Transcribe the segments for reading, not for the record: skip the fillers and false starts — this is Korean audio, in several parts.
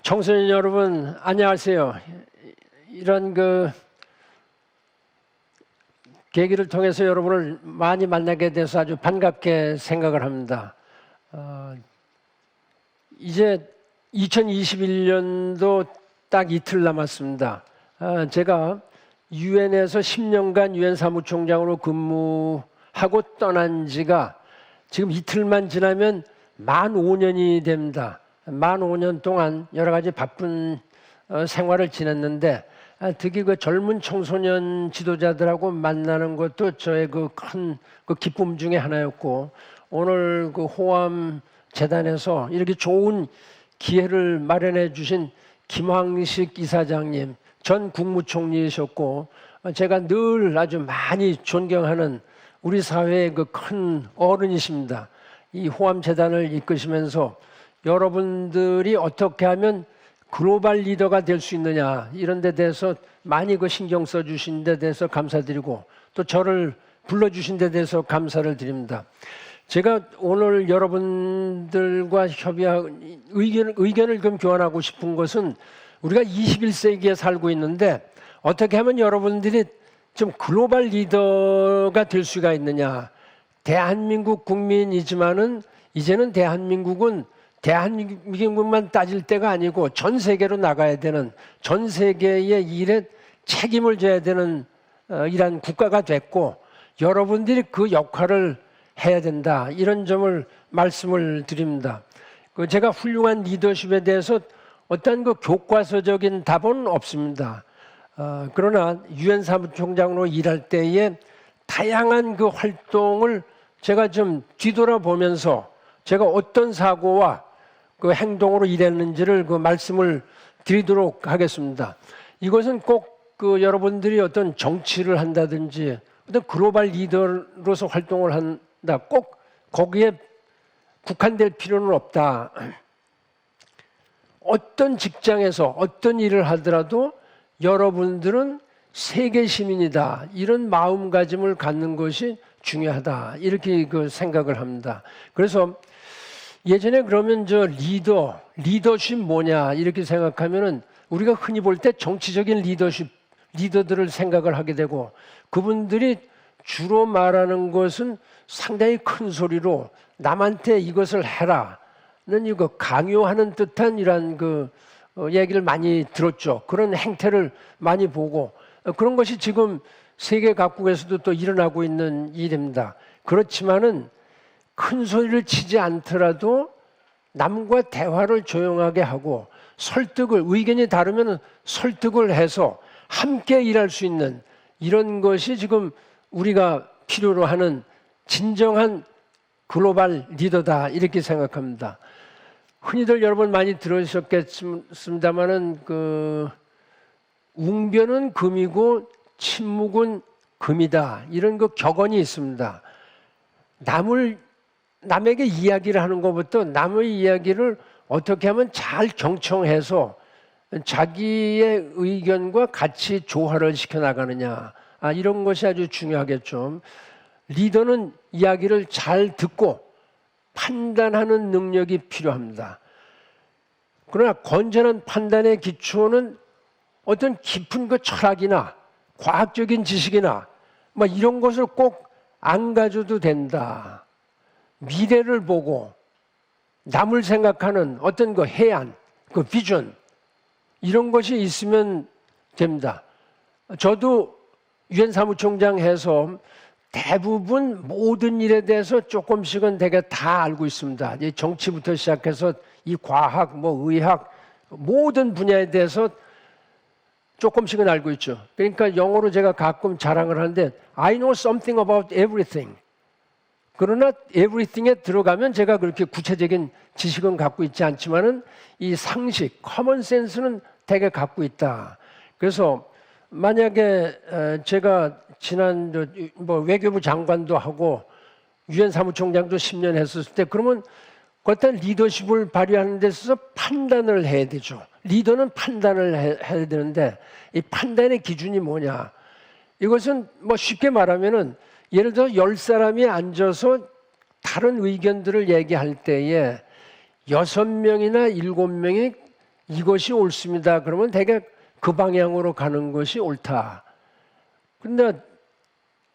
청소년 여러분 안녕하세요. 이런 계기를 통해서 여러분을 많이 만나게 돼서 아주 반갑게 생각을 합니다. 이제 2021년도 딱 이틀 남았습니다. 제가 유엔에서 10년간 유엔 사무총장으로 근무하고 떠난 지가 지금 이틀만 지나면 만 5년이 됩니다. 만 5년 동안 여러 가지 바쁜 생활을 지냈는데 특히 젊은 청소년 지도자들하고 만나는 것도 저의 큰 기쁨 중에 하나였고, 오늘 호암 재단에서 이렇게 좋은 기회를 마련해 주신 김황식 이사장님, 전 국무총리이셨고 제가 늘 아주 많이 존경하는 우리 사회의 큰 어른이십니다. 이 호암 재단을 이끄시면서 여러분들이 어떻게 하면 글로벌 리더가 될 수 있느냐, 이런 데 대해서 많이 신경 써주신 데 대해서 감사드리고, 또 저를 불러주신 데 대해서 감사를 드립니다. 제가 오늘 여러분들과 협의하고 의견을 교환하고 싶은 것은, 우리가 21세기에 살고 있는데 어떻게 하면 여러분들이 좀 글로벌 리더가 될 수가 있느냐. 대한민국 국민이지만은 이제는 대한민국만 따질 때가 아니고 전 세계로 나가야 되는, 전 세계의 일에 책임을 져야 되는 이런 국가가 됐고, 여러분들이 그 역할을 해야 된다, 이런 점을 말씀을 드립니다. 제가 훌륭한 리더십에 대해서 어떤 교과서적인 답은 없습니다. 그러나 유엔 사무총장으로 일할 때에 다양한 활동을 제가 좀 뒤돌아보면서 제가 어떤 사고와 행동으로 일했는지를 말씀을 드리도록 하겠습니다. 이것은 꼭 여러분들이 어떤 정치를 한다든지 어떤 글로벌 리더로서 활동을 한다, 꼭 거기에 국한될 필요는 없다. 어떤 직장에서 어떤 일을 하더라도 여러분들은 세계 시민이다, 이런 마음가짐을 갖는 것이 중요하다, 이렇게 생각을 합니다. 그래서 예전에 그러면 리더십 뭐냐 이렇게 생각하면은 우리가 흔히 볼 때 정치적인 리더들을 생각을 하게 되고, 그분들이 주로 말하는 것은 상당히 큰 소리로 남한테 이것을 해라는 강요하는 듯한 이런 얘기를 많이 들었죠. 그런 행태를 많이 보고, 그런 것이 지금 세계 각국에서도 또 일어나고 있는 일입니다. 그렇지만은 큰 소리를 치지 않더라도 남과 대화를 조용하게 하고 의견이 다르면 설득을 해서 함께 일할 수 있는, 이런 것이 지금 우리가 필요로 하는 진정한 글로벌 리더다, 이렇게 생각합니다. 흔히들 여러분 많이 들으셨겠습니다만은 웅변은 금이고 침묵은 금이다, 이런 격언이 있습니다. 남에게 이야기를 하는 것부터 남의 이야기를 어떻게 하면 잘 경청해서 자기의 의견과 같이 조화를 시켜나가느냐, 이런 것이 아주 중요하겠죠. 리더는 이야기를 잘 듣고 판단하는 능력이 필요합니다. 그러나 건전한 판단의 기초는 어떤 깊은 철학이나 과학적인 지식이나 이런 것을 꼭 안 가져도 된다. 미래를 보고 남을 생각하는 어떤 해안, 비전, 이런 것이 있으면 됩니다. 저도 유엔 사무총장 해서 대부분 모든 일에 대해서 조금씩은 되게 다 알고 있습니다. 이 정치부터 시작해서 이 과학, 의학, 모든 분야에 대해서 조금씩은 알고 있죠. 그러니까 영어로 제가 가끔 자랑을 하는데 I know something about everything. 그러나 everything에 들어가면 제가 그렇게 구체적인 지식은 갖고 있지 않지만은 이 상식, 커먼 센스는 되게 갖고 있다. 그래서 만약에 제가 지난 외교부 장관도 하고 유엔 사무총장도 10년 했었을 때, 그러면 어떤 리더십을 발휘하는 데 있어서 판단을 해야 되죠. 리더는 판단을 해야 되는데, 이 판단의 기준이 뭐냐? 이것은 쉽게 말하면은, 예를 들어 10사람이 앉아서 다른 의견들을 얘기할 때에 6명이나 7명이 이것이 옳습니다. 그러면 대개 그 방향으로 가는 것이 옳다. 근데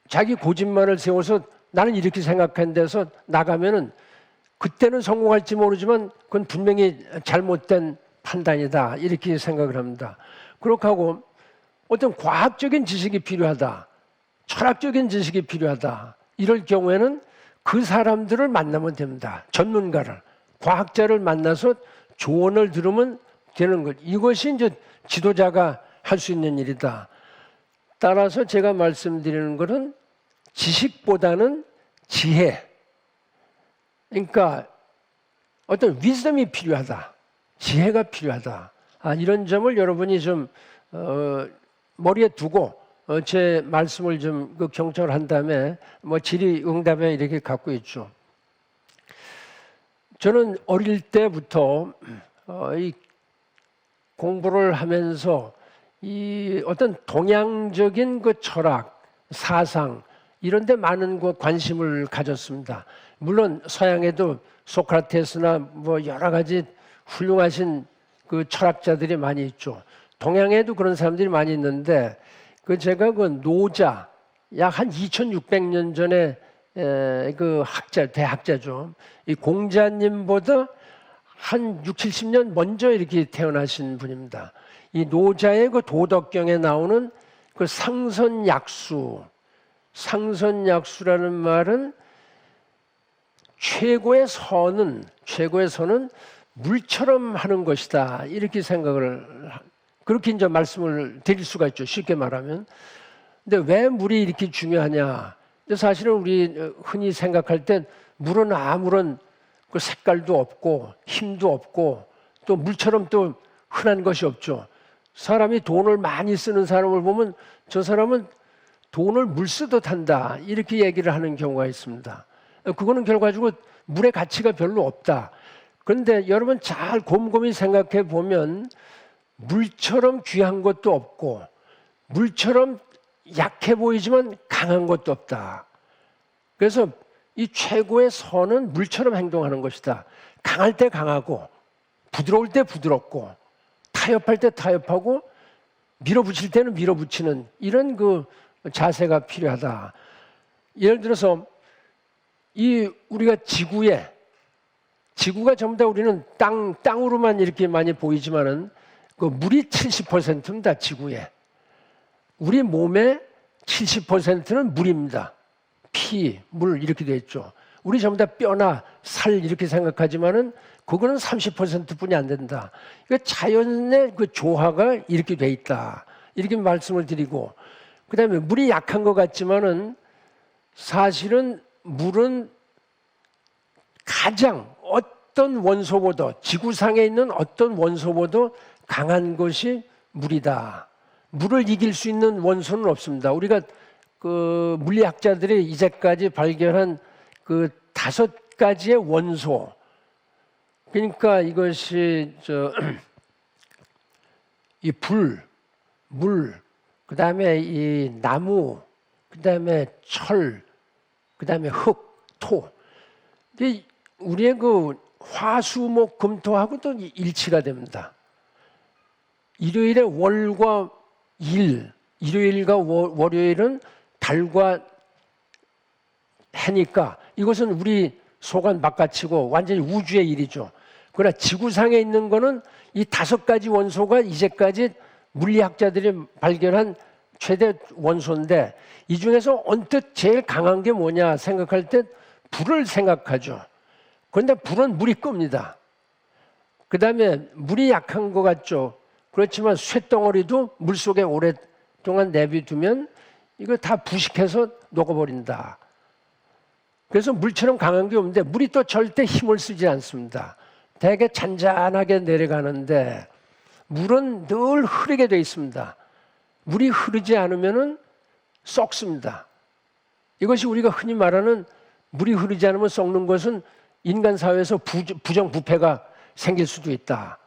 자기 고집만을 세워서 나는 이렇게 생각한데서 나가면은 그때는 성공할지 모르지만 그건 분명히 잘못된 판단이다. 이렇게 생각을 합니다. 그렇게 하고 어떤 과학적인 지식이 필요하다. 철학적인 지식이 필요하다. 이럴 경우에는 그 사람들을 만나면 됩니다. 전문가를, 과학자를 만나서 조언을 들으면 되는 것. 이것이 이제 지도자가 할 수 있는 일이다. 따라서 제가 말씀드리는 것은 지식보다는 지혜. 그러니까 어떤 위즈덤이 필요하다. 지혜가 필요하다. 이런 점을 여러분이 좀 머리에 두고 제 말씀을 좀 경청한 다음에 질의응답에 이렇게 갖고 있죠. 저는 어릴 때부터 이 공부를 하면서 이 어떤 동양적인 그 철학, 사상 이런 데 많은 관심을 가졌습니다. 물론 서양에도 소크라테스나 여러 가지 훌륭하신 그 철학자들이 많이 있죠. 동양에도 그런 사람들이 많이 있는데 제가 그 노자 약 한 2600년 전에 그 대학자죠. 이 공자님보다 한 6, 70년 먼저 이렇게 태어나신 분입니다. 이 노자의 그 도덕경에 나오는 그 상선약수라는 말은 최고의 선은 물처럼 하는 것이다. 이렇게 그렇게 이제 말씀을 드릴 수가 있죠. 쉽게 말하면. 근데 왜 물이 이렇게 중요하냐? 사실은 우리 흔히 생각할 때 물은 아무런 그 색깔도 없고 힘도 없고 또 물처럼 또 흔한 것이 없죠. 사람이 돈을 많이 쓰는 사람을 보면 저 사람은 돈을 물 쓰듯 한다. 이렇게 얘기를 하는 경우가 있습니다. 그거는 결과적으로 물의 가치가 별로 없다. 그런데 여러분 잘 곰곰이 생각해 보면 물처럼 귀한 것도 없고 물처럼 약해 보이지만 강한 것도 없다. 그래서 이 최고의 선은 물처럼 행동하는 것이다. 강할 때 강하고 부드러울 때 부드럽고 타협할 때 타협하고 밀어붙일 때는 밀어붙이는 이런 그 자세가 필요하다. 예를 들어서 우리가 지구가 전부 다 우리는 땅으로만 이렇게 많이 보이지만은 그 물이 70%입니다. 지구에. 우리 몸의 70%는 물입니다. 피, 물 이렇게 돼 있죠. 우리 전부 다 뼈나 살 이렇게 생각하지만은 그거는 30%뿐이 안 된다. 그러니까 자연의 그 조화가 이렇게 돼 있다. 이렇게 말씀을 드리고, 그다음에 물이 약한 것 같지만은 사실은 물은 가장 어떤 원소보다 지구상에 있는 어떤 원소보다 강한 것이 물이다. 물을 이길 수 있는 원소는 없습니다. 우리가 그 물리학자들이 이제까지 발견한 그 5가지의 원소. 그러니까 이것이 이 불, 물, 그다음에 이 나무, 그다음에 철, 그다음에 흙, 토. 우리의 그 화수목 금토하고 또 일치가 됩니다. 일요일에 월과 일요일과 월요일은 달과 해니까 이것은 우리 소관 바깥이고 완전히 우주의 일이죠. 그러나 지구상에 있는 거는 이 5가지 원소가 이제까지 물리학자들이 발견한 최대 원소인데 이 중에서 언뜻 제일 강한 게 뭐냐 생각할 때 불을 생각하죠. 그런데 불은 물이 끕니다. 그 다음에 물이 약한 것 같죠. 그렇지만 쇳덩어리도 물속에 오랫동안 내비두면 이거 다 부식해서 녹아버린다. 그래서 물처럼 강한 게 없는데 물이 또 절대 힘을 쓰지 않습니다. 되게 잔잔하게 내려가는데 물은 늘 흐르게 돼 있습니다. 물이 흐르지 않으면 썩습니다. 이것이 우리가 흔히 말하는 물이 흐르지 않으면 썩는 것은 인간 사회에서 부정부패가 생길 수도 있다.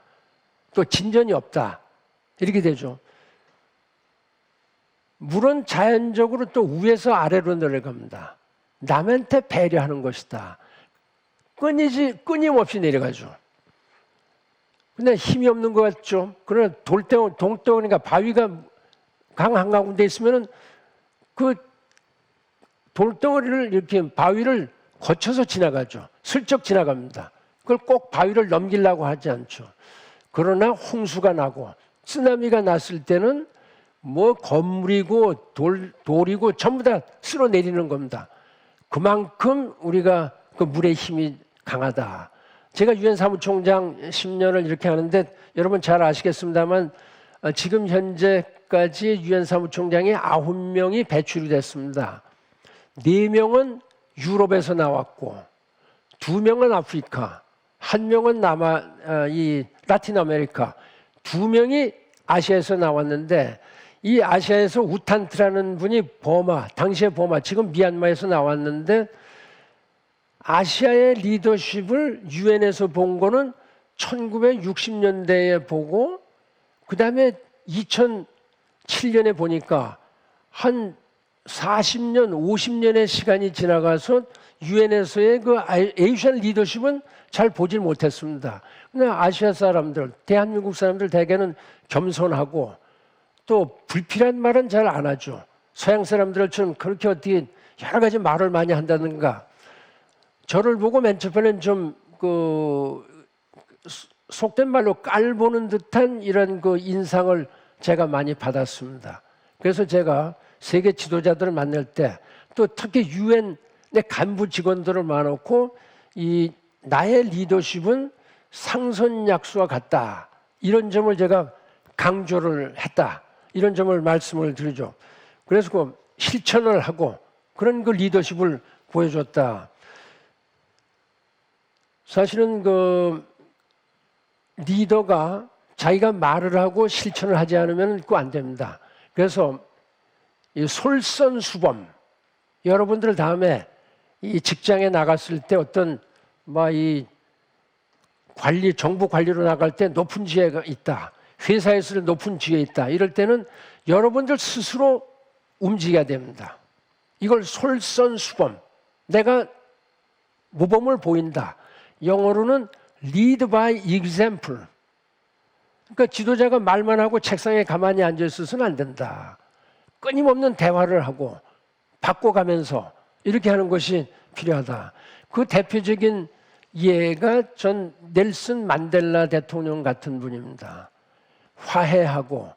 또 진전이 없다. 이렇게 되죠. 물은 자연적으로 또 위에서 아래로 내려갑니다. 남한테 배려하는 것이다. 끊임없이 내려가죠. 근데 힘이 없는 것 같죠. 그러나 동덩이가 바위가 강 한가운데 있으면은 그 돌덩어리를 이렇게 바위를 거쳐서 지나가죠. 슬쩍 지나갑니다. 그걸 꼭 바위를 넘기려고 하지 않죠. 그러나 홍수가 나고 쓰나미가 났을 때는 뭐 건물이고 돌이고 전부 다 쓸어내리는 겁니다. 그만큼 우리가 그 물의 힘이 강하다. 제가 유엔 사무총장 10년을 이렇게 하는데 여러분 잘 아시겠습니다만 지금 현재까지 유엔 사무총장이 9명이 배출이 됐습니다. 4명은 유럽에서 나왔고 2명은 아프리카, 1명은 이 라틴 아메리카, 2명이 아시아에서 나왔는데 이 아시아에서 우탄트라는 분이 당시의 버마, 지금 미얀마에서 나왔는데 아시아의 리더십을 유엔에서 본 거는 1960년대에 보고 그 다음에 2007년에 보니까 한 40년, 50년의 시간이 지나가서 유엔에서의 그 에이시안 리더십은 잘 보질 못했습니다. 근데 아시아 사람들, 대한민국 사람들 대개는 겸손하고 또 불필요한 말은 잘 안 하죠. 서양 사람들처럼 그렇게 어떻게 여러 가지 말을 많이 한다든가. 저를 보고 맨 처음에는 좀 속된 말로 깔보는 듯한 이런 그 인상을 제가 많이 받았습니다. 그래서 제가 세계 지도자들을 만날 때 또 특히 유엔의 간부 직원들을 만나고 나의 리더십은 상선약수와 같다. 이런 점을 제가 강조를 했다. 이런 점을 말씀을 드리죠. 그래서 그 실천을 하고 그런 그 리더십을 보여줬다. 사실은 그 리더가 자기가 말을 하고 실천을 하지 않으면 그거 안 됩니다. 그래서 이 솔선수범, 여러분들 다음에 이 직장에 나갔을 때 어떤 이 정부 관리로 나갈 때 높은 지위가 있다. 회사에서 높은 지위에 있다. 이럴 때는 여러분들 스스로 움직여야 됩니다. 이걸 솔선수범. 내가 모범을 보인다. 영어로는 lead by example. 그러니까 지도자가 말만 하고 책상에 가만히 앉아 있어서는 안 된다. 끊임없는 대화를 하고 바꿔가면서 이렇게 하는 것이 필요하다. 그 대표적인 예가 전 넬슨 만델라 대통령 같은 분입니다. 화해하고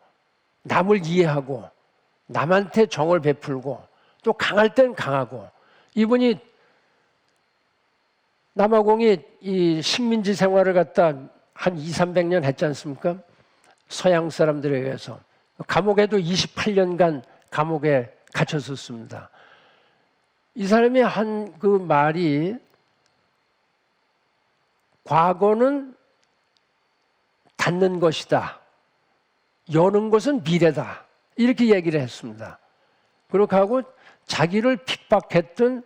남을 이해하고 남한테 정을 베풀고 또 강할 땐 강하고 이분이 남아공이 이 식민지 생활을 갖다 한 200~300년 했지 않습니까? 서양 사람들에 의해서 감옥에도 28년간 감옥에 갇혔었습니다. 이 사람이 한 그 말이 과거는 닫는 것이다. 여는 것은 미래다. 이렇게 얘기를 했습니다. 그렇게 하고 자기를 핍박했던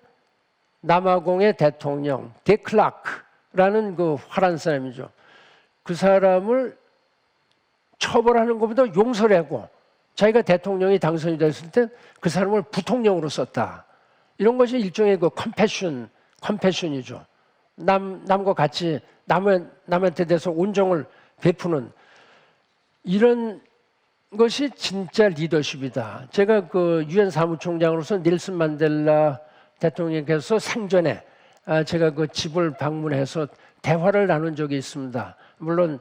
남아공의 대통령 데클라크라는 그 화란 사람이죠. 그 사람을 처벌하는 것보다 용서를 하고 자기가 대통령이 당선이 됐을 때 그 사람을 부통령으로 썼다. 이런 것이 일종의 그 컴패션이죠. 남과 같이 남한테 대해서 온정을 베푸는 이런 것이 진짜 리더십이다. 제가 그 유엔 사무총장으로서 넬슨 만델라 대통령께서 생전에 제가 그 집을 방문해서 대화를 나눈 적이 있습니다. 물론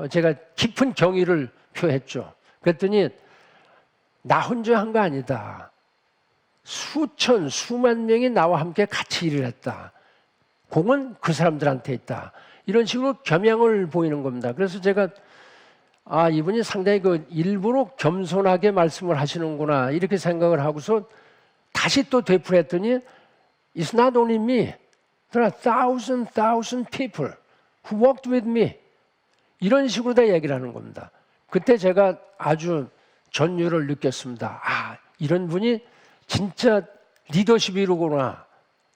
제가 깊은 경의를 표했죠. 그랬더니 나 혼자 한 거 아니다. 수만 명이 나와 함께 같이 일을 했다. 공은 그 사람들한테 있다. 이런 식으로 겸양을 보이는 겁니다. 그래서 제가 이분이 상당히 그 일부러 겸손하게 말씀을 하시는구나 이렇게 생각을 하고서 다시 또 되풀이했더니 It's not only me. There are thousand people who walked with me. 이런 식으로 다 얘기를 하는 겁니다. 그때 제가 아주 전율을 느꼈습니다. 이런 분이 진짜 리더십이로구나.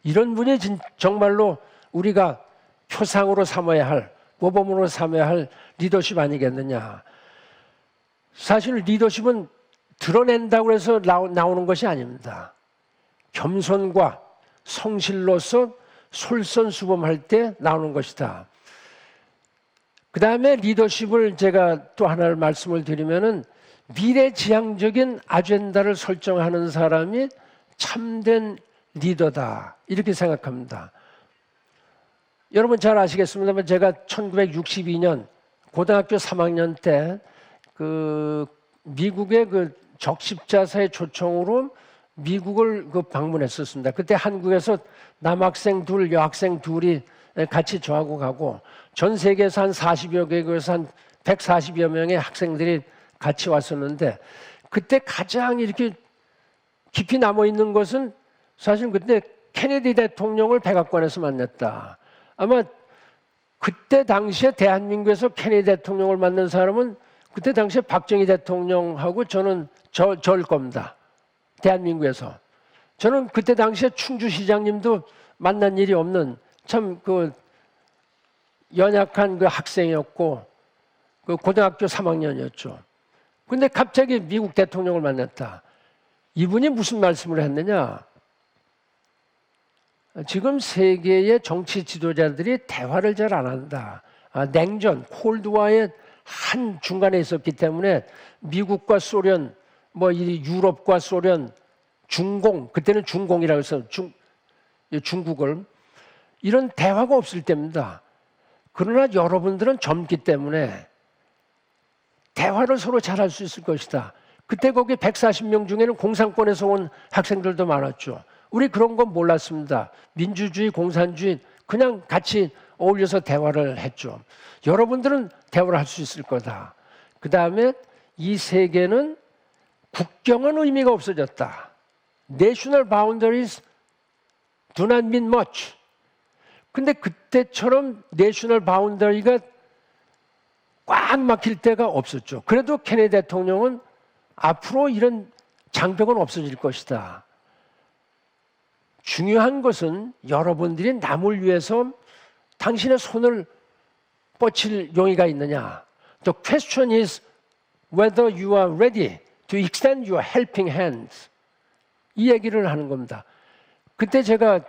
이런 분이 정말로 우리가 표상으로 삼아야 할, 모범으로 삼아야 할 리더십 아니겠느냐. 사실 리더십은 드러낸다고 해서 나오는 것이 아닙니다. 겸손과 성실로서 솔선수범할 때 나오는 것이다. 그 다음에 리더십을 제가 또 하나를 말씀을 드리면은 미래지향적인 아젠다를 설정하는 사람이 참된 리더다. 이렇게 생각합니다. 여러분 잘 아시겠습니다만 제가 1962년 고등학교 3학년 때 그 미국의 그 적십자사의 초청으로 미국을 그 방문했었습니다. 그때 한국에서 남학생 둘, 여학생 둘이 같이 저하고 가고 전 세계에서 한 40여 개국에서 한 140여 명의 학생들이 같이 왔었는데 그때 가장 이렇게 깊이 남아있는 것은 사실 그때 케네디 대통령을 백악관에서 만났다. 아마 그때 당시에 대한민국에서 케네디 대통령을 만난 사람은 그때 당시에 박정희 대통령하고 저는 저일 겁니다. 대한민국에서. 저는 그때 당시에 충주시장님도 만난 일이 없는 참 그 연약한 그 학생이었고 그 고등학교 3학년이었죠. 근데 갑자기 미국 대통령을 만났다. 이분이 무슨 말씀을 했느냐? 지금 세계의 정치 지도자들이 대화를 잘 안 한다. 냉전, 콜드와의 한 중간에 있었기 때문에 미국과 소련, 뭐 이 유럽과 소련, 중공, 그때는 중공이라고 해서 중국을 이런 대화가 없을 때입니다. 그러나 여러분들은 젊기 때문에 대화를 서로 잘할 수 있을 것이다. 그때 거기 140명 중에는 공산권에서 온 학생들도 많았죠. 우리 그런 건 몰랐습니다. 민주주의, 공산주의 그냥 같이 어울려서 대화를 했죠. 여러분들은 대화를 할 수 있을 거다. 그 다음에 이 세계는 국경은 의미가 없어졌다. National boundaries do not mean much. 근데 그때처럼 내셔널 바운더리가 꽉 막힐 때가 없었죠. 그래도 케네디 대통령은 앞으로 이런 장벽은 없어질 것이다. 중요한 것은 여러분들이 남을 위해서 당신의 손을 뻗칠 용의가 있느냐. The question is whether you are ready to extend your helping hands. 이 얘기를 하는 겁니다. 그때 제가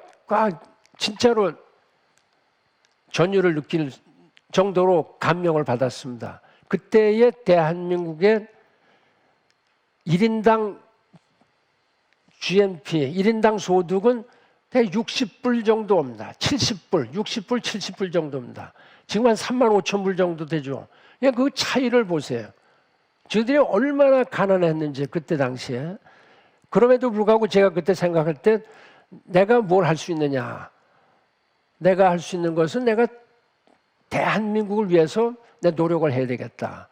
진짜로 전율을 느낄 정도로 감명을 받았습니다. 그때의 대한민국의 1인당 GNP, 1인당 소득은 대략 60불 정도입니다. 70불, 60불, 70불 정도입니다. 지금 한 3만 5천 불 정도 되죠. 그 차이를 보세요. 저희들이 얼마나 가난했는지 그때 당시에. 그럼에도 불구하고 제가 그때 생각할 때 내가 뭘 할 수 있느냐. 내가 할 수 있는 것은 내가 대한민국을 위해서 내 노력을 해야 되겠다.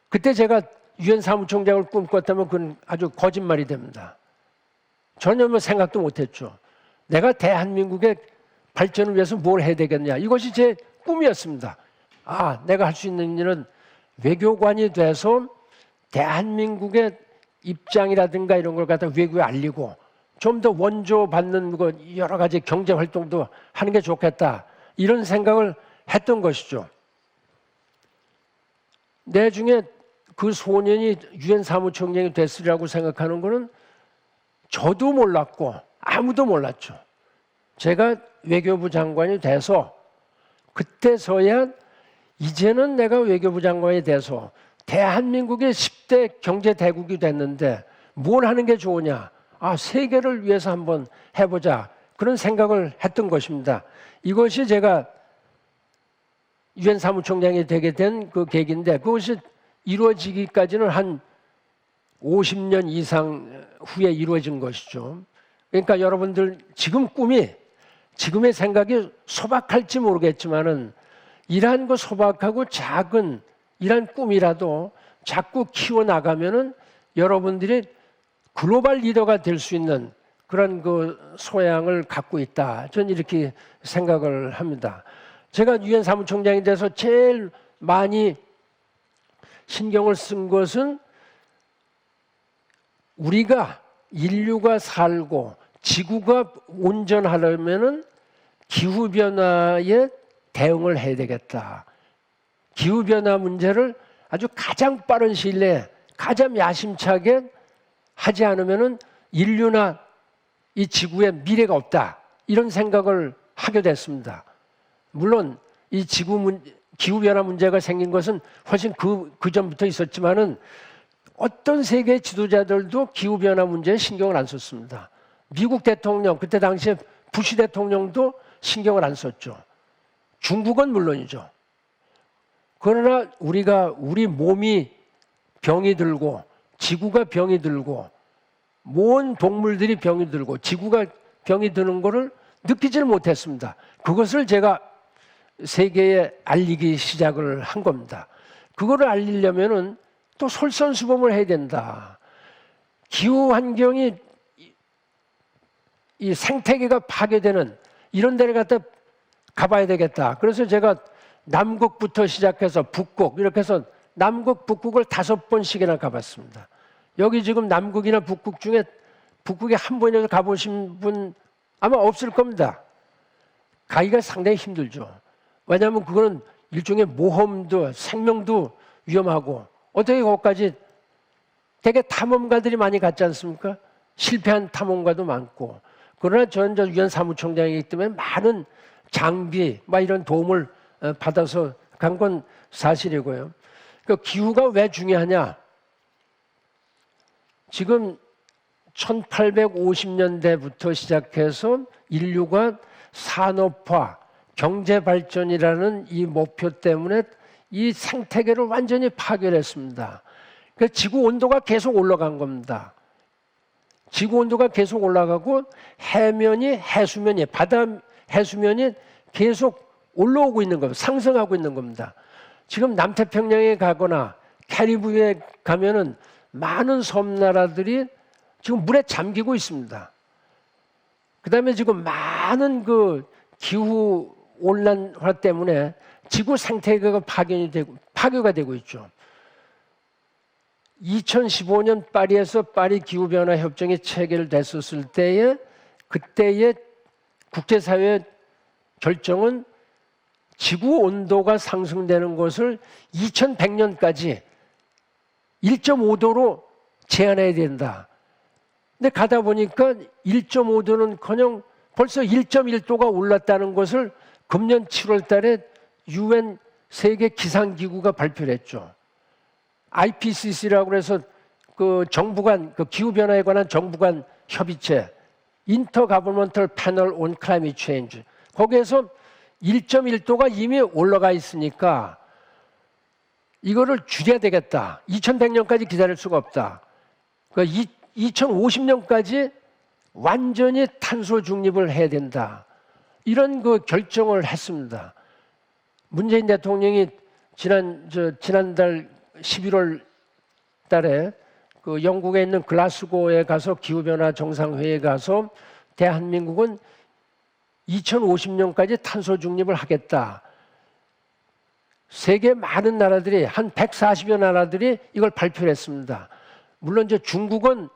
그때 제가 유엔 사무총장을 꿈꿨다면 그건 아주 거짓말이 됩니다. 전혀 생각도 못했죠. 내가 대한민국의 발전을 위해서 뭘 해야 되겠냐. 이것이 제 꿈이었습니다. 내가 할 수 있는 일은 외교관이 돼서 대한민국의 입장이라든가 이런 걸 갖다 외교에 알리고 좀 더 원조 받는 여러 가지 경제 활동도 하는 게 좋겠다. 이런 생각을 했던 것이죠. 나중에 그 소년이 유엔 사무총장이 됐으리라고 생각하는 것은 저도 몰랐고 아무도 몰랐죠. 제가 외교부 장관이 돼서 그때서야 이제는 내가 외교부 장관이 돼서 대한민국의 10대 경제 대국이 됐는데 뭘 하는 게 좋으냐. 세계를 위해서 한번 해보자. 그런 생각을 했던 것입니다. 이것이 제가 유엔 사무총장이 되게 된 그 계기인데 그것이 이루어지기까지는 한 50년 이상 후에 이루어진 것이죠. 그러니까 여러분들 지금의 생각이 소박할지 모르겠지만은 이러한 거 소박하고 작은 이러한 꿈이라도 자꾸 키워나가면은 여러분들이 글로벌 리더가 될 수 있는 그런 그 소양을 갖고 있다. 저는 이렇게 생각을 합니다. 제가 유엔 사무총장이 돼서 제일 많이 신경을 쓴 것은 우리가 인류가 살고 지구가 온전하려면은 기후변화에 대응을 해야 되겠다. 기후변화 문제를 아주 가장 빠른 시일 내에 가장 야심차게 하지 않으면은 인류나 이 지구에 미래가 없다. 이런 생각을 하게 됐습니다. 물론 이 기후변화 문제가 생긴 것은 훨씬 그 전부터 있었지만은 어떤 세계 지도자들도 기후변화 문제에 신경을 안 썼습니다. 미국 대통령, 그때 당시에 부시 대통령도 신경을 안 썼죠. 중국은 물론이죠. 그러나 우리 몸이 병이 들고 지구가 병이 들고 모든 동물들이 병이 들고 지구가 병이 드는 것을 느끼지를 못했습니다. 그것을 제가 세계에 알리기 시작을 한 겁니다. 그거를 알리려면은 또 솔선수범을 해야 된다. 기후 환경이 이 생태계가 파괴되는 이런 데를 갖다 가봐야 되겠다. 그래서 제가 남극부터 시작해서 북극 이렇게 해서 남극, 북극을 5번씩이나 가봤습니다. 여기 지금 남극이나 북극 중에 북극에 한 번이라도 가보신 분 아마 없을 겁니다. 가기가 상당히 힘들죠. 왜냐하면 그거는 일종의 모험도 생명도 위험하고 어떻게 거기까지 되게 탐험가들이 많이 갔지 않습니까? 실패한 탐험가도 많고 그러나 저는 유엔 사무총장이기 때문에 많은 장비 이런 도움을 받아서 간 건 사실이고요. 그러니까 기후가 왜 중요하냐? 지금 1850년대부터 시작해서 인류가 산업화, 경제발전이라는 이 목표 때문에 이 생태계를 완전히 파괴했습니다. 그러니까 지구 온도가 계속 올라간 겁니다. 지구 온도가 계속 올라가고 해수면이 바다 해수면이 계속 올라오고 있는 겁니다. 상승하고 있는 겁니다. 지금 남태평양에 가거나 캐리브해에 가면은 많은 섬나라들이 지금 물에 잠기고 있습니다. 그다음에 지금 많은 그 기후 온난화 때문에 지구 생태계가 파괴가 되고 있죠. 2015년 파리에서 파리 기후변화 협정이 체결됐었을 때에 그때의 국제사회의 결정은 지구 온도가 상승되는 것을 2100년까지 1.5도로 제한해야 된다. 근데 가다 보니까 1.5도는커녕 벌써 1.1도가 올랐다는 것을 금년 7월 달에 UN 세계 기상기구가 발표를 했죠. IPCC라고 해서 그 정부 간 그 기후 변화에 관한 정부 간 협의체 Intergovernmental Panel on Climate Change 거기에서 1.1도가 이미 올라가 있으니까 이거를 줄여야 되겠다. 2100년까지 기다릴 수가 없다. 그러니까 2050년까지 완전히 탄소 중립을 해야 된다. 이런 그 결정을 했습니다. 문재인 대통령이 지난달 11월 달에 그 영국에 있는 글라스고에 가서 기후변화 정상회의에 가서 대한민국은 2050년까지 탄소 중립을 하겠다. 세계 많은 나라들이 한 140여 나라들이 이걸 발표를 했습니다. 물론 이제 중국은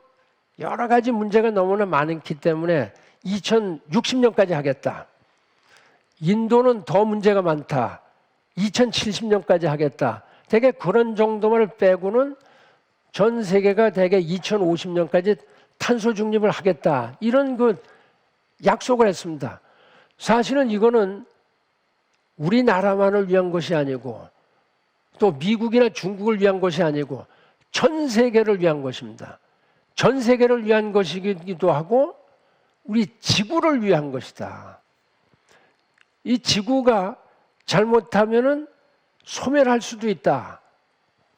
여러 가지 문제가 너무나 많기 때문에 2060년까지 하겠다. 인도는 더 문제가 많다. 2070년까지 하겠다. 대개 그런 정도만 빼고는 전 세계가 대개 2050년까지 탄소 중립을 하겠다. 이런 그 약속을 했습니다. 사실은 이거는 우리나라만을 위한 것이 아니고 또 미국이나 중국을 위한 것이 아니고 전 세계를 위한 것입니다. 전 세계를 위한 것이기도 하고 우리 지구를 위한 것이다. 이 지구가 잘못하면은 소멸할 수도 있다.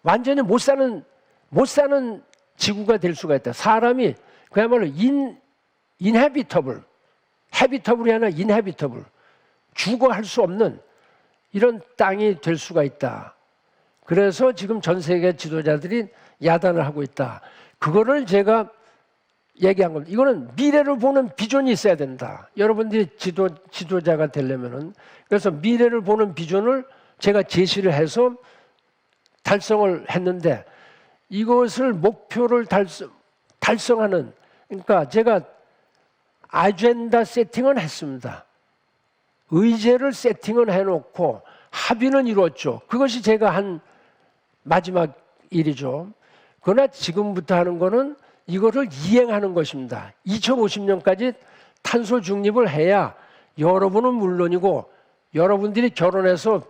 완전히 못 사는 지구가 될 수가 있다. 사람이 그야말로 inhabitable, habita블이 아니라 inhabitable, 주거할 수 없는 이런 땅이 될 수가 있다. 그래서 지금 전 세계 지도자들이 야단을 하고 있다. 그거를 제가 얘기한 겁니다. 이거는 미래를 보는 비전이 있어야 된다. 여러분들이 지도자가 되려면은 그래서 미래를 보는 비전을 제가 제시를 해서 달성을 했는데 이것을 목표를 달성하는 그러니까 제가 아젠다 세팅은 했습니다. 의제를 세팅은 해놓고 합의는 이루었죠. 그것이 제가 한 마지막 일이죠. 그러나 지금부터 하는 거는 이거를 이행하는 것입니다. 2050년까지 탄소 중립을 해야 여러분은 물론이고 여러분들이 결혼해서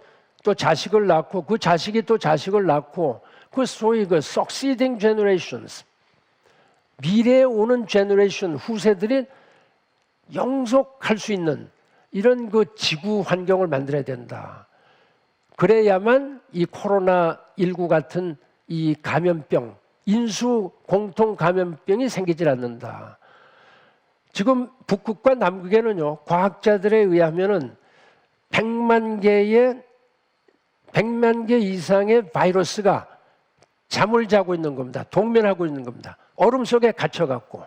또 자식을 낳고 그 자식이 또 자식을 낳고 그 소위 그 succeeding generations, 미래에 오는 제너레이션 후세들이 영속할 수 있는 이런 그 지구 환경을 만들어야 된다. 그래야만 이 코로나19 같은 이 감염병, 인수 공통 감염병이 생기질 않는다. 지금 북극과 남극에는요, 과학자들에 의하면은 100만 개 이상의 바이러스가 잠을 자고 있는 겁니다. 동면하고 있는 겁니다. 얼음 속에 갇혀갖고.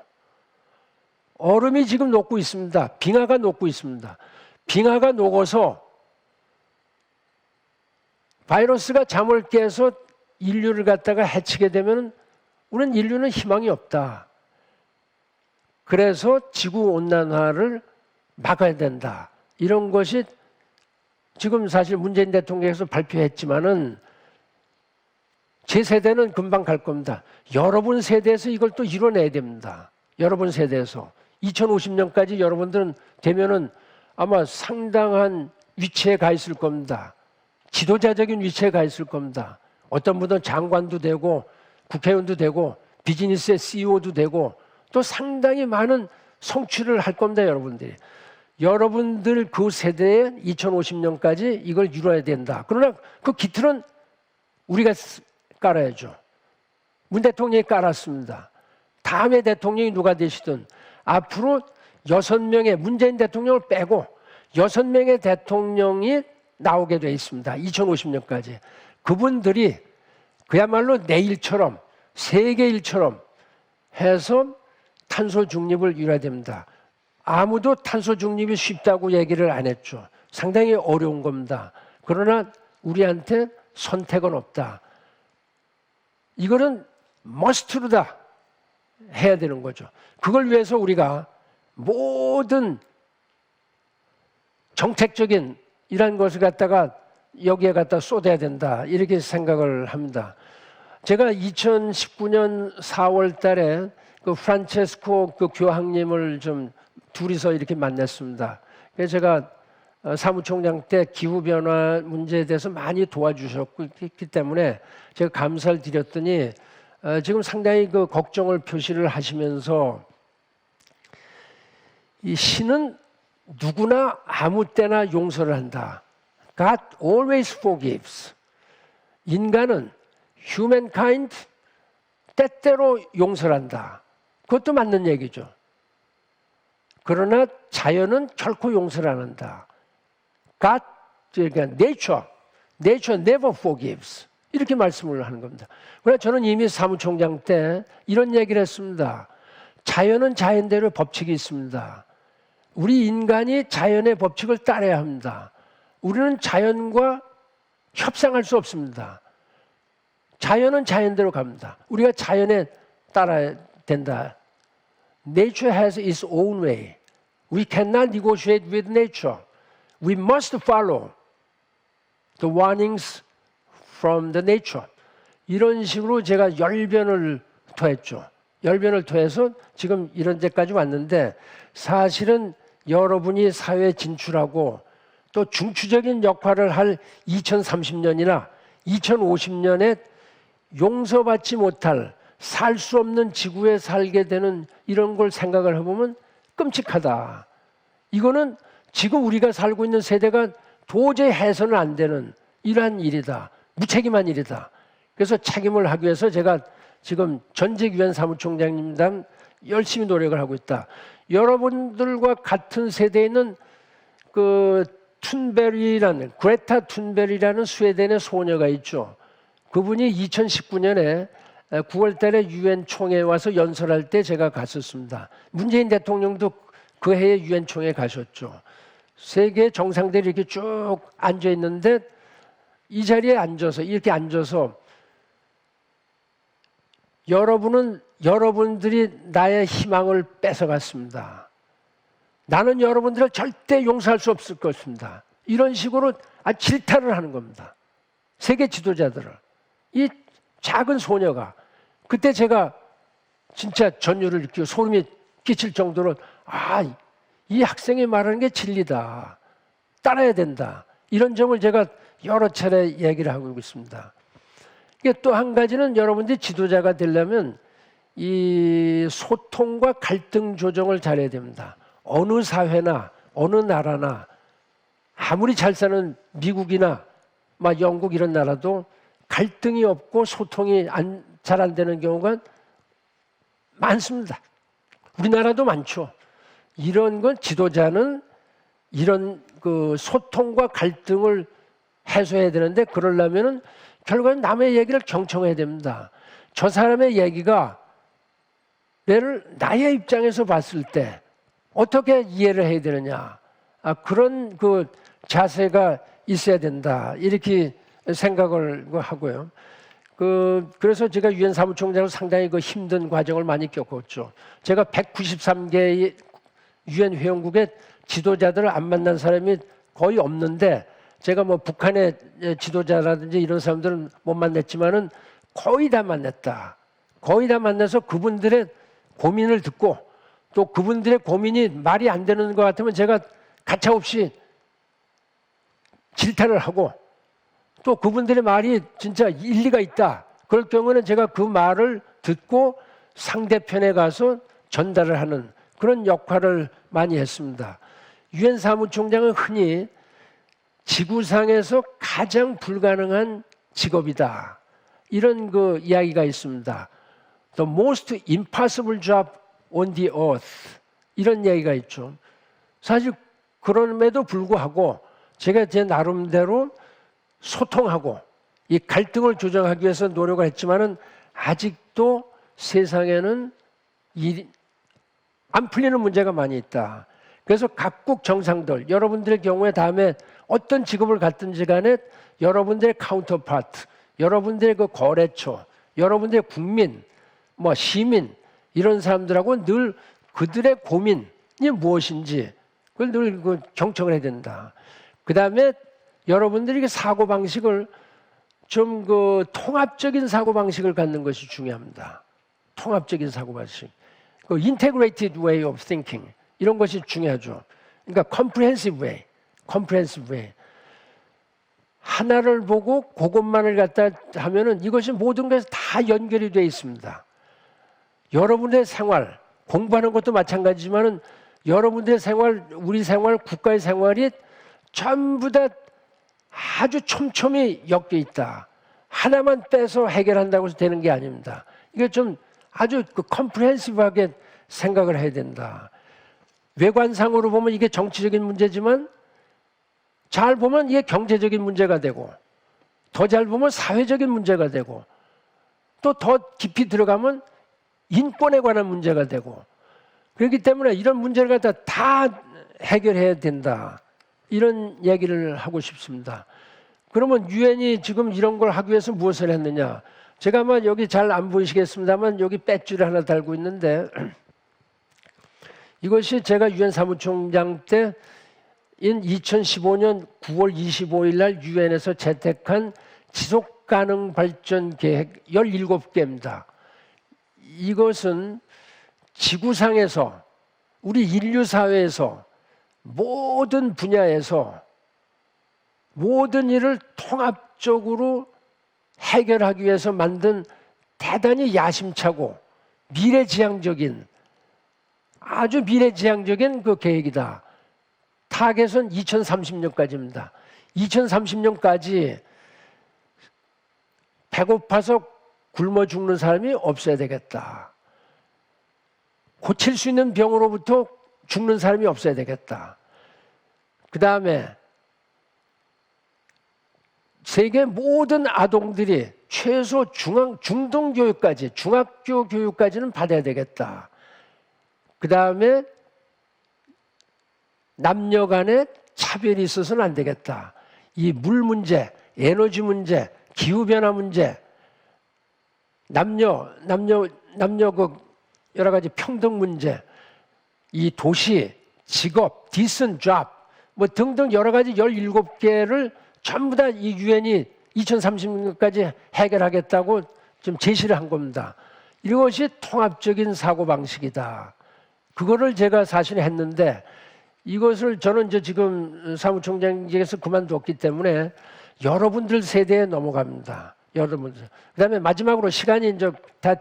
얼음이 지금 녹고 있습니다. 빙하가 녹고 있습니다. 빙하가 녹아서 바이러스가 잠을 깨서 인류를 갖다가 해치게 되면 우리는 인류는 희망이 없다. 그래서 지구온난화를 막아야 된다. 이런 것이 지금 사실 문재인 대통령께서 발표했지만은 제 세대는 금방 갈 겁니다. 여러분 세대에서 이걸 또 이뤄내야 됩니다. 여러분 세대에서. 2050년까지 여러분들은 되면은 아마 상당한 위치에 가 있을 겁니다. 지도자적인 위치에 가 있을 겁니다. 어떤 분은 장관도 되고 국회의원도 되고 비즈니스의 CEO도 되고 또 상당히 많은 성취를 할 겁니다, 여러분들이. 여러분들 그 세대에 2050년까지 이걸 이뤄야 된다. 그러나 그 기틀은 우리가 깔아야죠. 문 대통령이 깔았습니다. 다음에 대통령이 누가 되시든 앞으로 6명의 문재인 대통령을 빼고 6명의 대통령이 나오게 돼 있습니다. 2050년까지. 그분들이 그야말로 내일처럼 세계 일처럼 해서 탄소 중립을 이뤄야 됩니다. 아무도 탄소 중립이 쉽다고 얘기를 안 했죠. 상당히 어려운 겁니다. 그러나 우리한테 선택은 없다. 이거는 머스트로다 해야 되는 거죠. 그걸 위해서 우리가 모든 정책적인 이런 것을 갖다가 여기에 갖다 쏟아야 된다. 이렇게 생각을 합니다. 제가 2019년 4월 달에 그 프란체스코 그 교황님을 좀 둘이서 이렇게 만났습니다. 그래서 제가 사무총장 때 기후변화 문제에 대해서 많이 도와주셨기 때문에 제가 감사를 드렸더니 지금 상당히 그 걱정을 표시를 하시면서 이 신은 누구나 아무 때나 용서를 한다. God always forgives. 인간은 humankind 때때로 용서를 한다. 그것도 맞는 얘기죠. 그러나 자연은 결코 용서를 안 한다. God, 그러니까 nature never forgives. 이렇게 말씀을 하는 겁니다. 그러나 저는 이미 사무총장 때 이런 얘기를 했습니다. 자연은 자연대로 법칙이 있습니다. 우리 인간이 자연의 법칙을 따라야 합니다. 우리는 자연과 협상할 수 없습니다. 자연은 자연대로 갑니다. 우리가 자연에 따라야 된다. Nature has its own way. We cannot negotiate with nature. We must follow the warnings from the nature. 이런 식으로 제가 열변을 토했죠. 열변을 토해서 지금 이런 데까지 왔는데 사실은 여러분이 사회에 진출하고 또 중추적인 역할을 할 2030년이나 2050년에 용서받지 못할 살 수 없는 지구에 살게 되는 이런 걸 생각을 해보면 끔찍하다. 이거는 지금 우리가 살고 있는 세대가 도저히 해서는 안 되는 이러한 일이다. 무책임한 일이다. 그래서 책임을 하기 위해서 제가 지금 전직 유엔 사무총장님당 열심히 노력을 하고 있다. 여러분들과 같은 세대에 있는 그 그레타 툰베리라는 스웨덴의 소녀가 있죠. 그분이 2019년에 9월 달에 유엔 총회에 와서 연설할 때 제가 갔었습니다. 문재인 대통령도 그 해에 유엔 총회에 가셨죠. 세계 정상들이 이렇게 쭉 앉아 있는데 이 자리에 앉아서 이렇게 앉아서 여러분들이 나의 희망을 뺏어갔습니다. 나는 여러분들을 절대 용서할 수 없을 것입니다. 이런 식으로 질타를 하는 겁니다. 세계 지도자들을. 이 작은 소녀가 그때 제가 진짜 전율을 느끼고 소름이 끼칠 정도로 이 학생이 말하는 게 진리다. 따라야 된다. 이런 점을 제가 여러 차례 얘기를 하고 있습니다. 이게 또 한 가지는 여러분들이 지도자가 되려면 이 소통과 갈등 조정을 잘해야 됩니다. 어느 사회나 어느 나라나 아무리 잘 사는 미국이나 막 영국 이런 나라도 갈등이 없고 소통이 잘 안 되는 경우가 많습니다. 우리나라도 많죠. 이런 건 지도자는 이런 그 소통과 갈등을 해소해야 되는데, 그러려면은 결국은 남의 얘기를 경청해야 됩니다. 저 사람의 얘기가 나의 입장에서 봤을 때 어떻게 이해를 해야 되느냐, 그런 그 자세가 있어야 된다, 이렇게 생각을 하고요. 그래서 제가 유엔 사무총장으로 상당히 그 힘든 과정을 많이 겪었죠. 제가 193개의 유엔 회원국의 지도자들을 안 만난 사람이 거의 없는데, 제가 뭐 북한의 지도자라든지 이런 사람들은 못 만났지만은 거의 다 만났다. 거의 다 만나서 그분들의 고민을 듣고, 또 그분들의 고민이 말이 안 되는 것 같으면 제가 가차없이 질타를 하고, 또 그분들의 말이 진짜 일리가 있다, 그럴 경우는 제가 그 말을 듣고 상대편에 가서 전달을 하는 그런 역할을 많이 했습니다. 유엔 사무총장은 흔히 지구상에서 가장 불가능한 직업이다, 이런 그 이야기가 있습니다. The most impossible job on the earth, 이런 이야기가 있죠. 사실 그럼에도 불구하고 제가 제 나름대로 소통하고 이 갈등을 조정하기 위해서 노력을 했지만은 아직도 세상에는 안 풀리는 문제가 많이 있다. 그래서 각국 정상들, 여러분들의 경우에 다음에 어떤 직업을 갖든지 간에 여러분들의 카운터파트, 여러분들의 그 거래처, 여러분들의 국민, 뭐 시민, 이런 사람들하고 늘 그들의 고민이 무엇인지 그걸 늘 그 경청을 해야 된다. 그 다음에 여러분들이 사고 방식을 좀 그 통합적인 사고 방식을 갖는 것이 중요합니다. 통합적인 사고 방식, 그 integrated way of thinking, 이런 것이 중요하죠. 그러니까 comprehensive way. 하나를 보고 그것만을 갖다 하면은 이것이 모든 것이 다 연결이 되어 있습니다. 여러분의 생활, 공부하는 것도 마찬가지지만은 여러분들의 생활, 우리 생활, 국가의 생활이 전부 다 아주 촘촘히 엮여 있다. 하나만 빼서 해결한다고 해서 되는 게 아닙니다. 이게 좀 아주 그 컴프레hen시브하게 생각을 해야 된다. 외관상으로 보면 이게 정치적인 문제지만 잘 보면 이게 경제적인 문제가 되고, 더 잘 보면 사회적인 문제가 되고, 또 더 깊이 들어가면 인권에 관한 문제가 되고, 그렇기 때문에 이런 문제를 갖다 다 해결해야 된다, 이런 얘기를 하고 싶습니다. 그러면 유엔이 지금 이런 걸 하기 위해서 무엇을 했느냐? 제가 아마 여기 잘 안 보이시겠습니다만 여기 배지를 하나 달고 있는데, 이것이 제가 유엔 사무총장 때인 2015년 9월 25일 날 유엔에서 채택한 지속가능 발전 계획 17개입니다. 이것은 지구상에서 우리 인류 사회에서 모든 분야에서 모든 일을 통합적으로 해결하기 위해서 만든 대단히 야심차고 미래지향적인, 아주 미래지향적인 그 계획이다. 타겟은 2030년까지입니다. 2030년까지 배고파서 굶어 죽는 사람이 없어야 되겠다. 고칠 수 있는 병으로부터 죽는 사람이 없어야 되겠다. 그 다음에 세계 모든 아동들이 최소 중등교육까지, 중학교 교육까지는 받아야 되겠다. 그 다음에 남녀 간에 차별이 있어서는 안 되겠다. 이 물 문제, 에너지 문제, 기후변화 문제, 남녀 그 여러 가지 평등 문제, 이 도시, 직업, decent job, 뭐 등등 여러 가지 17개를 전부 다 이 유엔이 2030년까지 해결하겠다고 지금 제시를 한 겁니다. 이것이 통합적인 사고방식이다. 그거를 제가 사실 했는데, 이것을 저는 이제 지금 사무총장직에서 그만뒀기 때문에 여러분들 세대에 넘어갑니다. 여러분들. 그다음에 마지막으로 시간이 이제 다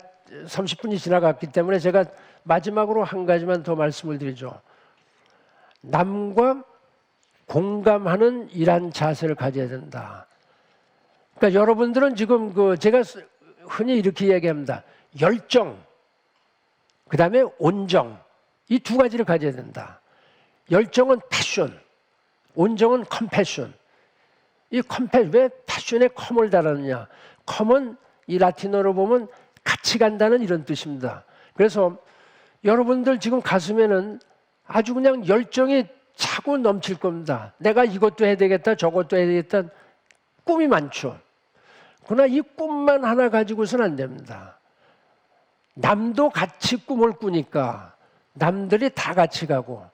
30분이 지나갔기 때문에 제가 마지막으로 한 가지만 더 말씀을 드리죠. 남과 공감하는 이러한 자세를 가져야 된다. 그러니까 여러분들은 지금 제가 흔히 이렇게 얘기합니다. 열정, 그다음에 온정, 이 두 가지를 가져야 된다. 열정은 패션, 온정은 컴패션. 왜 패션에 컴을 달았느냐? 컴은 이 라틴어로 보면 같이 간다는 이런 뜻입니다. 그래서 여러분들 지금 가슴에는 아주 그냥 열정이 차고 넘칠 겁니다. 내가 이것도 해야 되겠다, 저것도 해야 되겠다. 꿈이 많죠. 그러나 이 꿈만 하나 가지고서는 안 됩니다. 남도 같이 꿈을 꾸니까 남들이 다 같이 가고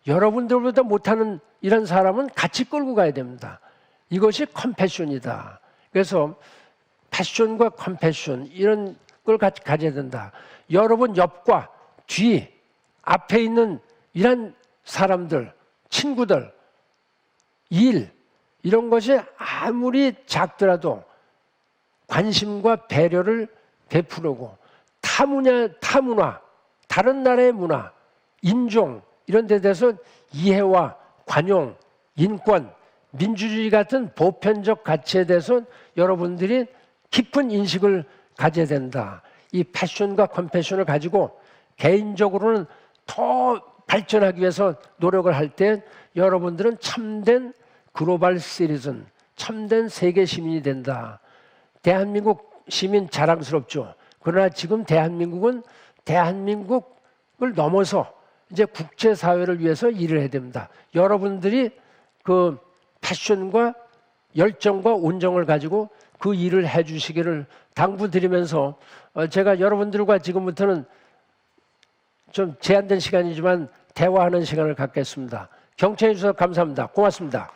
여러분들보다 못하는 이런 사람은 같이 끌고 가야 됩니다. 이것이 컴패션이다. 그래서 패션과 컴패션 이런 걸 가져야 된다. 여러분 옆과 뒤, 앞에 있는 이런 사람들, 친구들, 일 이런 것이 아무리 작더라도 관심과 배려를 베푸려고 타문화, 다른 나라의 문화, 인종 이런 데 대해서 이해와 관용, 인권, 민주주의 같은 보편적 가치에 대해서 여러분들이 깊은 인식을 가져야 된다. 이 패션과 컴패션을 가지고 개인적으로는 더 발전하기 위해서 노력을 할 때 여러분들은 참된 글로벌 시티즌, 참된 세계 시민이 된다. 대한민국 시민 자랑스럽죠. 그러나 지금 대한민국은 대한민국을 넘어서 이제 국제사회를 위해서 일을 해야 됩니다. 여러분들이 그 패션과 열정과 온정을 가지고 그 일을 해 주시기를 당부드리면서 제가 여러분들과 지금부터는 좀 제한된 시간이지만 대화하는 시간을 갖겠습니다. 경청해 주셔서 감사합니다. 고맙습니다.